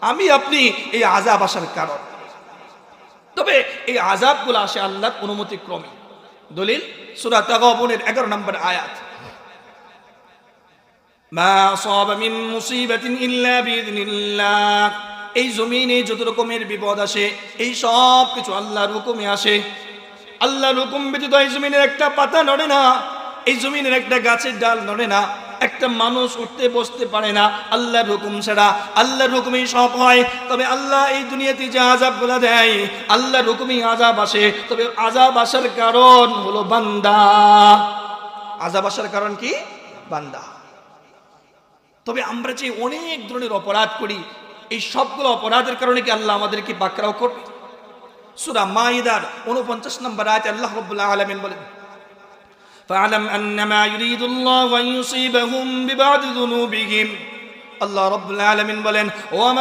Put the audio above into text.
আমি আপনি এই আযাব আসার কারণ। তবে এই আযাবগুলো আসে আল্লাহর অনুমতি ক্রমে। দলিল সূরা তাগাবুনের 11 নম্বর আয়াত, মা আসাবা মিন মুসিবাতিন ইল্লা বিইذনিল্লাহ। এই জমিনে যত রকমের বিপদ আসে এই সব কিছু আল্লাহর হুকুমে আসে। আল্লাহর হুকুম ব্যতীত এই জমিনের একটা পাতা নড়ে না, এই জমিনের একটা গাছের ডাল নড়ে না, একটা মানুষ উঠতে বসতে পারে না আল্লাহর হুকুম ছাড়া। আল্লাহর হুকুমেই সব হয়। তবে আল্লাহ এই দুনিয়াতে যে আযাবগুলো দেয় আল্লাহর হুকুমেই আযাব আসে। তবে আযাব আসার কারণ হলো বান্দা। আযাব আসার কারণ কি? বান্দা। তবে আমরা যে অনেক ধরনের অপরাধ করি এই সবগুলো অপরাধের কারণে কি আল্লাহ আমাদেরকে পাকড়াও করবে? সূরা মাইদার 49 নম্বর আয়াতে আল্লাহ রাব্বুল আলামিন বলেন, ফাআলাম আন্নামা ইউরিদুল্লাহু আন ইউসিবাহুম বিবাদি যুনুবিহিম। আল্লাহ রাব্বুল আলামিন বলেন, ও